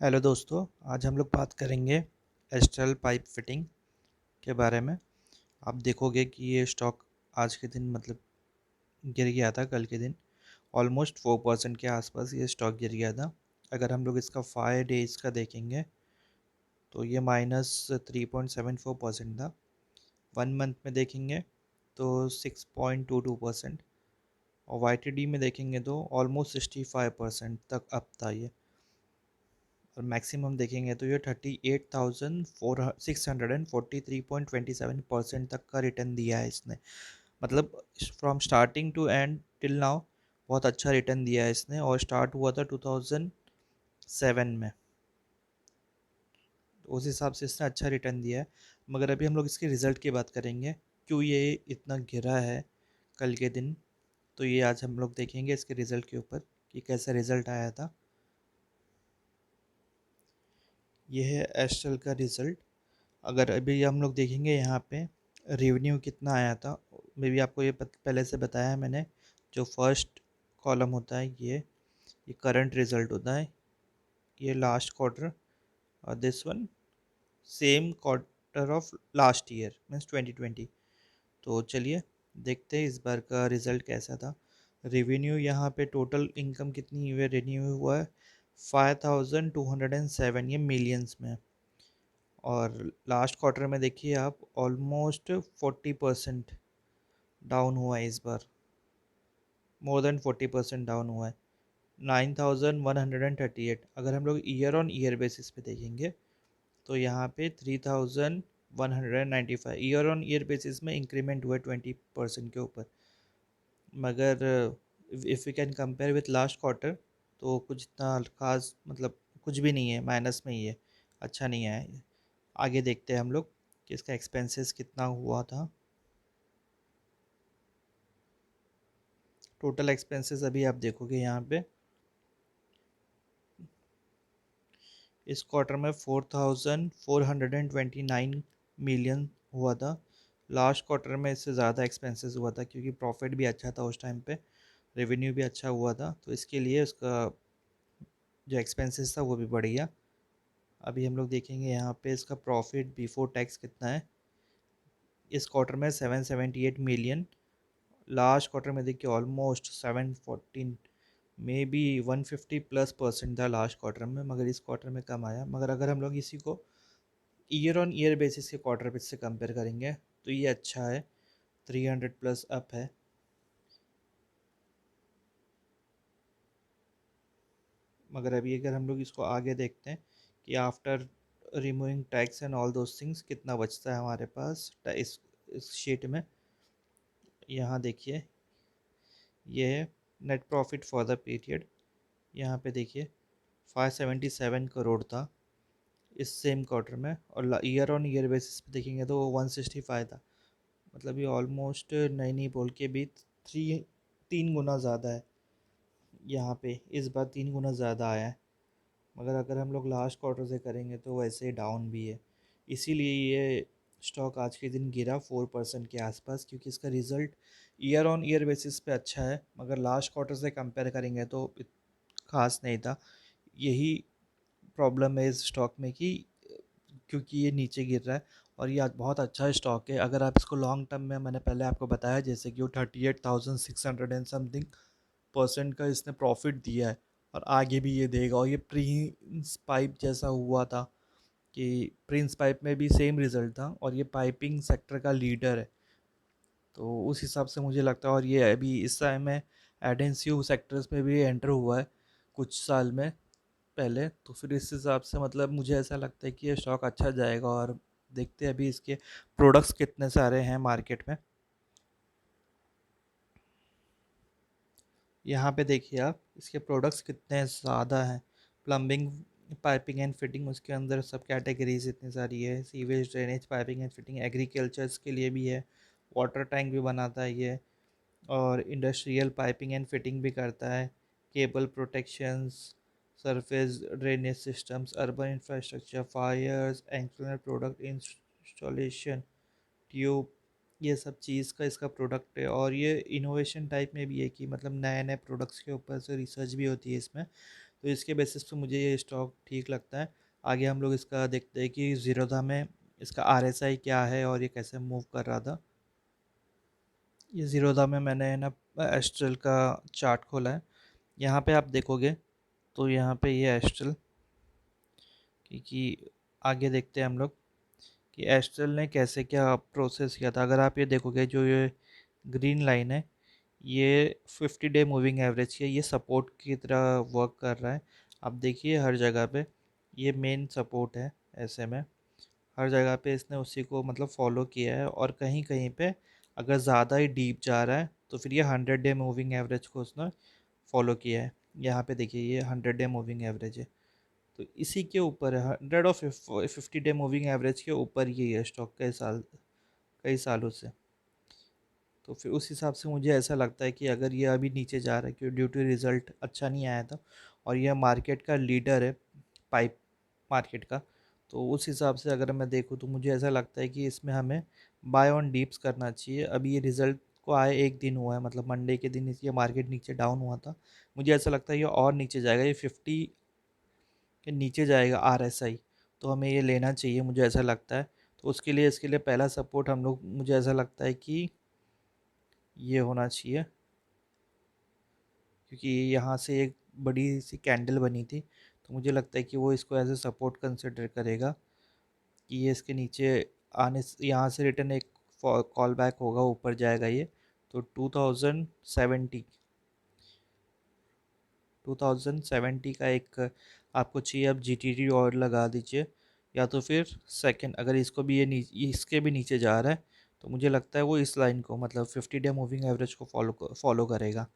Hello दोस्तों, आज हम लोग बात करेंगे एस्ट्रल पाइप फिटिंग के बारे में। आप देखोगे कि ये स्टॉक आज के दिन गिर गया था। कल के दिन ऑलमोस्ट 4% के आसपास ये स्टॉक गिर गया था। अगर हम लोग इसका 5 डेज़ का देखेंगे तो ये -3.74% था। 1 मंथ में देखेंगे तो 6.22%, और YTD में देखेंगे तो ऑलमोस्ट 65% तक अप था ये। और मैक्सिमम देखेंगे तो ये 38,643.27% तक का रिटर्न दिया है इसने। मतलब from starting to end till now बहुत अच्छा रिटर्न दिया है इसने। और स्टार्ट हुआ था 2007 में, तो उस हिसाब से इसने अच्छा रिटर्न दिया है। मगर अभी हम लोग इसके रिज़ल्ट की बात करेंगे, क्यों ये इतना गिरा है कल के दिन। तो ये आज हम लोग देखेंगे इसके रिज़ल्ट के ऊपर कि कैसा रिज़ल्ट आया था। ये है एस्ट्रल का रिज़ल्ट। अगर अभी हम लोग देखेंगे यहाँ पे रेवेन्यू कितना आया था, मे बी आपको ये पहले से बताया है मैंने। जो फर्स्ट कॉलम होता है ये करंट रिजल्ट होता है, ये लास्ट क्वार्टर, और this one same quarter of last year means 2020। तो चलिए देखते हैं इस बार का रिज़ल्ट कैसा था। रेवेन्यू यहाँ पे टोटल इनकम कितनी हुई है, रेवेन्यू हुआ है 5207, ये मिलियंस में। और लास्ट क्वार्टर में देखिए आप ऑलमोस्ट 40% डाउन हुआ है इस बार, मोर देन 40% डाउन हुआ है, 9138। अगर हम लोग ईयर ऑन ईयर बेसिस पे देखेंगे तो यहाँ पे 3195 ईयर ऑन ईयर बेसिस में इंक्रीमेंट हुआ है 20% के ऊपर। मगर if you can compare with last quarter तो कुछ इतना खास कुछ भी नहीं है, माइनस में ही है, अच्छा नहीं है। आगे देखते हैं हम लोग कि इसका एक्सपेंसेस कितना हुआ था। टोटल एक्सपेंसेस अभी आप देखोगे यहाँ पे इस क्वार्टर में 4429 मिलियन हुआ था। लास्ट क्वार्टर में इससे ज़्यादा एक्सपेंसेस हुआ था क्योंकि प्रॉफिट भी अच्छा था उस टाइम पे, रेवेन्यू भी अच्छा हुआ था, तो इसके लिए उसका जो एक्सपेंसेस था वो भी बढ़ गया। अभी हम लोग देखेंगे यहाँ पे इसका प्रॉफिट बिफोर टैक्स कितना है। इस क्वार्टर में 778 मिलियन, लास्ट क्वार्टर में देखिए ऑलमोस्ट 714, मे बी 150+ % था लास्ट क्वार्टर में, मगर इस क्वार्टर में कम आया। मगर अगर हम लोग इसी को ईयर ऑन ईयर बेसिस के क्वार्टर पे से कंपेयर करेंगे तो ये अच्छा है, 300+ अप है। मगर अभी अगर हम लोग इसको आगे देखते हैं कि after removing tax and all those things कितना बचता है हमारे पास इस शीट में, यहाँ देखिए ये है net profit for the period. यहाँ पे देखिए 577 करोड़ था इस सेम क्वार्टर में, और ईयर ऑन ईयर बेसिस पे देखेंगे तो 165 था। मतलब ये ऑलमोस्ट नहीं नहीं बोल के भी 3 गुना ज़्यादा है। यहाँ पे इस बार 3 गुना ज़्यादा आया है। मगर अगर हम लोग लास्ट क्वार्टर से करेंगे तो वैसे डाउन भी है। इसीलिए ये स्टॉक आज के दिन गिरा 4% के आसपास, क्योंकि इसका result year on year basis पे अच्छा है, मगर लास्ट क्वार्टर से कंपेयर करेंगे तो खास नहीं था। यही प्रॉब्लम है इस स्टॉक में कि क्योंकि ये नीचे गिर रहा है। और ये आज बहुत अच्छा स्टॉक है अगर आप इसको लॉन्ग टर्म में, मैंने पहले आपको बताया जैसे कि वो 38,600 एंड समथिंग % का इसने प्रॉफिट दिया है, और आगे भी ये देगा। और ये प्रिंस पाइप जैसा हुआ था कि प्रिंस पाइप में भी सेम रिजल्ट था, और ये पाइपिंग सेक्टर का लीडर है, तो उस हिसाब से मुझे लगता है। और ये अभी इस टाइम में एडेंसिव सेक्टर्स में भी एंटर हुआ है कुछ साल में पहले, तो फिर इस हिसाब से मुझे ऐसा लगता है कि ये स्टॉक अच्छा जाएगा। और देखते हैं अभी इसके प्रोडक्ट्स कितने सारे हैं मार्केट में। यहाँ पे देखिए आप इसके प्रोडक्ट्स कितने ज़्यादा हैं। प्लम्बिंग, पाइपिंग एंड फिटिंग, उसके अंदर सब कैटेगरीज इतनी सारी है। Sewage, drainage, piping and fitting, agricultures के लिए भी है, वाटर टैंक भी बनाता है ये, और इंडस्ट्रियल पाइपिंग एंड फिटिंग भी करता है, cable protections, surface drainage systems, urban infrastructure, fires, anchor product installation, tube, ये सब चीज़ का इसका प्रोडक्ट है। और ये इनोवेशन टाइप में भी है कि नए नए प्रोडक्ट्स के ऊपर से रिसर्च भी होती है इसमें। तो तो इसके बेसिस पे मुझे ये स्टॉक ठीक लगता है। आगे हम लोग इसका देखते हैं कि ज़ीरोधा में इसका RSI क्या है और ये कैसे मूव कर रहा था। ये ज़ीरोधा में मैंने ना एस्ट्रल का चार्ट खोला है। यहाँ पे आप देखोगे तो यहाँ पे ये एस्ट्रल कि आगे देखते हैं हम लोग कि एस्ट्रल ने कैसे क्या प्रोसेस किया था। अगर आप ये देखोगे जो ये ग्रीन लाइन है, ये 50 डे मूविंग एवरेज की है, ये सपोर्ट की तरह वर्क कर रहा है। आप देखिए हर जगह पे ये मेन सपोर्ट है। ऐसे में हर जगह पे इसने उसी को मतलब फॉलो किया है, और कहीं कहीं पे अगर ज़्यादा ही डीप जा रहा है तो फिर ये 100 डे मूविंग एवरेज को उसने फॉलो किया है। यहाँ पे देखिए ये 100 डे मूविंग एवरेज है, तो इसी के ऊपर है 100 और 50 डे मूविंग एवरेज के ऊपर ये है स्टॉक कई सालों से। तो फिर उस हिसाब से मुझे ऐसा लगता है कि अगर ये अभी नीचे जा रहा है क्योंकि ड्यू टू रिज़ल्ट अच्छा नहीं आया था, और यह मार्केट का लीडर है पाइप मार्केट का, तो उस हिसाब से अगर मैं देखूँ तो मुझे ऐसा लगता है कि इसमें हमें बाय ऑन डिप्स करना चाहिए। अभी ये रिज़ल्ट को आए एक दिन हुआ है, मतलब मंडे के दिन ये मार्केट नीचे डाउन हुआ था। मुझे ऐसा लगता है ये और नीचे जाएगा, ये 50 के नीचे जाएगा RSI, तो हमें ये लेना चाहिए मुझे ऐसा लगता है। तो उसके लिए इसके लिए पहला सपोर्ट हम लोग मुझे ऐसा लगता है कि ये होना चाहिए, क्योंकि यहाँ से एक बड़ी सी कैंडल बनी थी, तो मुझे लगता है कि वो इसको एज ए सपोर्ट कंसिडर करेगा कि ये इसके नीचे यहाँ से रिटर्न एक कॉल बैक होगा, ऊपर जाएगा ये। तो 2070 का एक आपको चाहिए, अब GTD और लगा दीजिए, या तो फिर सेकंड अगर इसको भी ये इसके भी नीचे जा रहा है तो मुझे लगता है वो इस लाइन को मतलब 50 डे मूविंग एवरेज को फॉलो करेगा।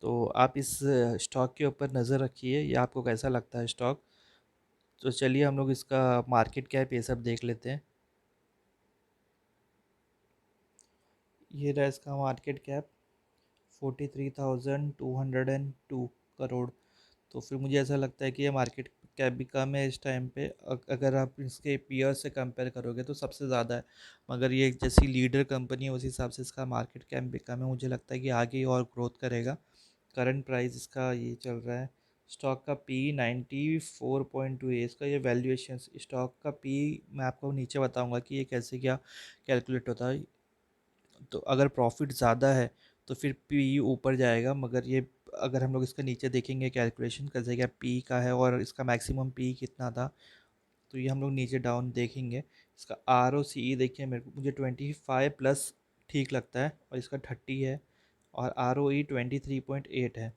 तो आप इस स्टॉक के ऊपर नज़र रखिए, ये आपको कैसा लगता है स्टॉक। तो चलिए हम लोग इसका मार्केट कैप ये सब देख लेते हैं। ये रहा इसका मार्केट कैप 43,202 करोड़। तो फिर मुझे ऐसा लगता है कि ये मार्केट कैप भी कम है इस टाइम पे। अगर आप इसके पीयर से कंपेयर करोगे तो सबसे ज़्यादा है, मगर ये एक जैसी लीडर कंपनी है उस हिसाब से इसका मार्केट कैप भी कम है। मुझे लगता है कि आगे और ग्रोथ करेगा। करंट प्राइस इसका ये चल रहा है, स्टॉक का पी 94.2 है इसका। ये वैल्यूएशन स्टॉक का पी मैं आपको नीचे बताऊंगा कि ये कैसे क्या कैलकुलेट होता है। तो अगर प्रॉफिट ज़्यादा है तो फिर पी ऊपर जाएगा, मगर ये अगर हम लोग इसका नीचे देखेंगे कैलकुलेशन कैसे क्या पी का है और इसका मैक्सिमम पी कितना था, तो ये हम लोग नीचे डाउन देखेंगे। इसका ROCE देखिए, मुझे 25+ ठीक लगता है, और इसका 30 है, और ROE 23.8 है।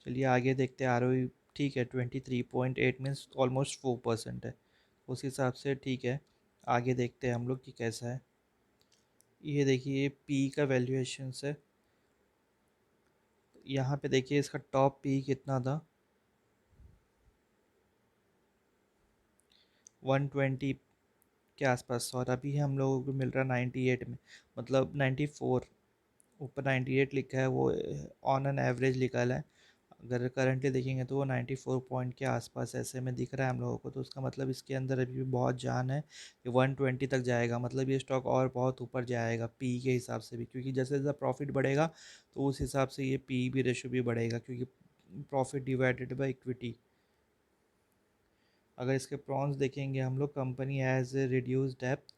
चलिए आगे देखते हैं। ROE ठीक है, 23.8 मीन्स ऑलमोस्ट 4% है, उस हिसाब से ठीक है। आगे देखते हैं हम लोग कि कैसा है। ये देखिए पी का वैल्यूएशन है, यहाँ पे देखिए इसका टॉप पी कितना था, 120 के आसपास, और अभी हम लोगों को मिल रहा है 98 में, मतलब 94। ऊपर 98 लिखा है, वो ऑन एन एवरेज निकाला है। अगर करंटली देखेंगे तो वो 94 पॉइंट के आसपास ऐसे में दिख रहा है हम लोगों को, तो उसका मतलब इसके अंदर अभी भी बहुत जान है। ये 120 तक जाएगा, मतलब ये स्टॉक और बहुत ऊपर जाएगा पी के हिसाब से भी, क्योंकि जैसे जैसे प्रॉफिट बढ़ेगा तो उस हिसाब से ये पी भी रेशो भी बढ़ेगा, क्योंकि प्रॉफिट डिवाइडेड बाई इक्विटी। अगर इसके प्रॉन्स देखेंगे हम लोग, कंपनी हैज़ ए रिड्यूस डेप्थ,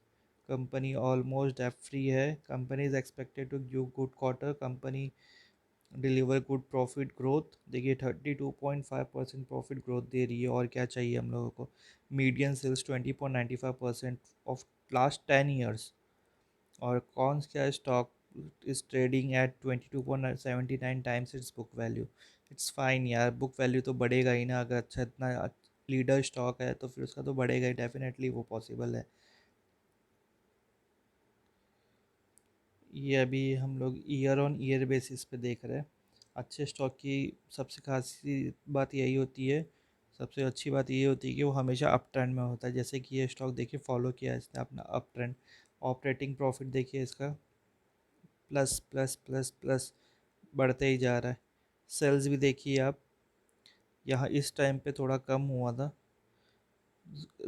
कंपनी ऑलमोस्ट डेप्ट फ्री है, company is expected to give good quarter, company deliver good profit growth. देखिए 32.5% प्रॉफिट ग्रोथ दे रही है, और क्या चाहिए हम लोगों को। Median sales 20.95% of last 10 years. और कौन क्या stock is trading at 22.79 times its book value. It's fine यार, बुक वैल्यू तो बढ़ेगा ही ना, अगर अच्छा इतना लीडर स्टॉक है तो फिर उसका तो बढ़ेगा ही, डेफिनेटली वो पॉसिबल है। ये अभी हम लोग ईयर ऑन ईयर बेसिस पे देख रहे हैं। अच्छे स्टॉक की सबसे खासी बात यही होती है, सबसे अच्छी बात ये होती है कि वो हमेशा अप ट्रेंड में होता है। जैसे कि ये स्टॉक देखिए फॉलो किया है इसने अपना अप ट्रेंड। ऑपरेटिंग प्रॉफिट देखिए इसका प्लस प्लस प्लस प्लस बढ़ते ही जा रहा है। सेल्स भी देखिए आप, यहाँ इस टाइम पे थोड़ा कम हुआ था,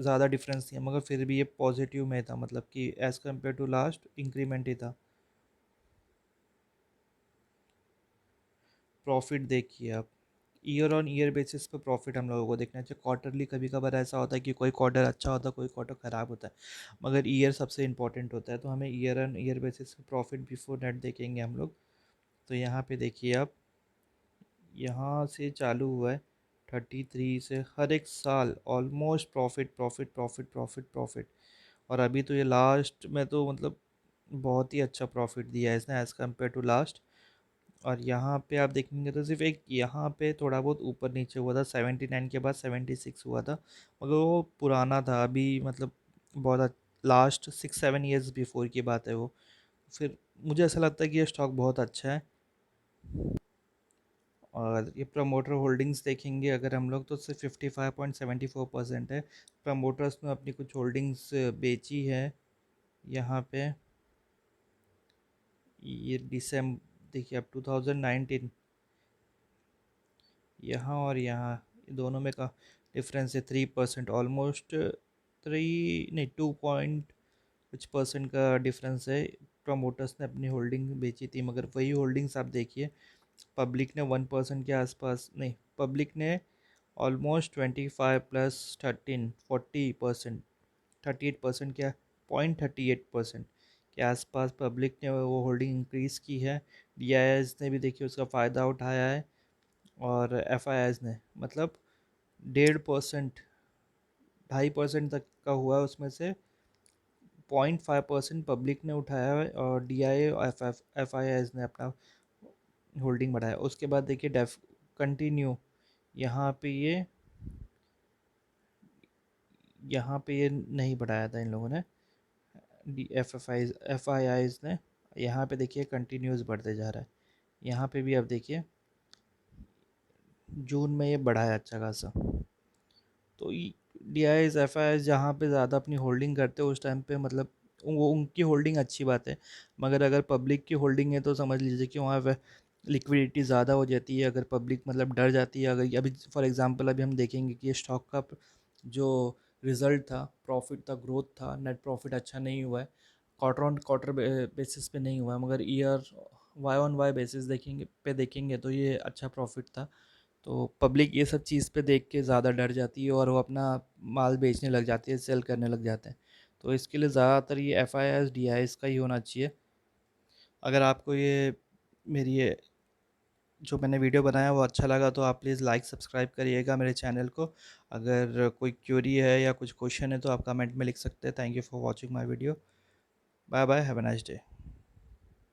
ज़्यादा डिफरेंस नहीं है, मगर फिर भी ये पॉजिटिव में था, मतलब कि as compare to last increment ही था। प्रॉफिट देखिए आप, ईयर ऑन ईयर बेसिस पे प्रॉफिट हम लोगों को देखना चाहिए। क्वार्टरली कभी कभार ऐसा होता है कि कोई क्वार्टर अच्छा होता है, कोई क्वार्टर ख़राब होता है, मगर ईयर सबसे इंपॉर्टेंट होता है। तो हमें ईयर ऑन ईयर बेसिस पे प्रॉफिट बिफोर नेट देखेंगे हम लोग। तो यहाँ पे देखिए आप, यहाँ से चालू हुआ है 33 से, हर एक साल almost profit profit profit profit profit. और अभी तो ये लास्ट में तो मतलब बहुत ही अच्छा प्रॉफिट दिया है इसने एज़ कम्पेयर टू लास्ट। और यहाँ पे आप देखेंगे तो सिर्फ एक यहाँ पे थोड़ा बहुत ऊपर नीचे हुआ था, 79 के बाद 76 हुआ था, मगर वो पुराना था। अभी मतलब बहुत लास्ट 6-7 ईयर्स बिफोर की बात है वो। फिर मुझे ऐसा लगता है कि ये स्टॉक बहुत अच्छा है। और ये प्रमोटर होल्डिंग्स देखेंगे अगर हम लोग, तो सिर्फ 55.74% है। प्रमोटर्स ने अपनी कुछ होल्डिंग्स बेची है यहाँ पे। ये दिसंबर देखिए अब 2019, यहाँ और यहाँ दोनों में का डिफरेंस है 3%, ऑलमोस्ट 3 नहीं 2 कुछ % का डिफरेंस है। प्रमोटर्स ने अपनी होल्डिंग बेची थी, मगर वही होल्डिंग्स आप देखिए पब्लिक ने 1% के आसपास, नहीं पब्लिक ने ऑलमोस्ट 25 + 13 40%, 38% क्या, 0.38% के आसपास पब्लिक ने वो होल्डिंग इंक्रीज़ की है। डीआईएस ने भी देखिए उसका फ़ायदा उठाया है, और एफआईआईज ने मतलब 1.5%, 2.5% तक का हुआ है, उसमें से 0.5% पब्लिक ने उठाया है और डीआईए और एफआईआईज ने अपना होल्डिंग बढ़ाया। उसके बाद देखिए डेफ कंटिन्यू, यहाँ पे ये यहाँ पे ये नहीं बढ़ाया था इन लोगों ने, डी एफ आई आईज ने। यहाँ पे देखिए कंटिन्यूस बढ़ते जा रहा है। यहाँ पे भी आप देखिए जून में ये बढ़ा है अच्छा खासा। तो D I S F I S जहाँ पे ज़्यादा अपनी होल्डिंग करते हैं उस टाइम पे मतलब वो उनकी होल्डिंग अच्छी बात है, मगर अगर पब्लिक की होल्डिंग है तो समझ लीजिए कि वहाँ पे लिक्विडिटी ज़्यादा हो जाती है। अगर पब्लिक मतलब डर जाती है, अगर अभी फॉर एग्जांपल अभी हम देखेंगे कि ये स्टॉक का जो रिज़ल्ट था, प्रॉफिट था, ग्रोथ था, नेट प्रॉफिट अच्छा नहीं हुआ है, क्वार्टर ऑन क्वार्टर बेसिस पे नहीं हुआ है, मगर year Y on Y basis देखेंगे तो ये अच्छा प्रॉफिट था। तो पब्लिक ये सब चीज़ पे देख के ज़्यादा डर जाती है और वो अपना माल बेचने लग जाती है, सेल करने लग जाते हैं। तो इसके लिए ज़्यादातर ये F I S D I S का ही होना चाहिए। अगर आपको ये मेरी ये जो मैंने वीडियो बनाया वो अच्छा लगा तो आप प्लीज़ लाइक सब्सक्राइब करिएगा मेरे चैनल को। अगर कोई क्यूरी है या कुछ क्वेश्चन है तो आप कमेंट में लिख सकते हैं। Thank you for watching my video. Bye bye, have a nice day.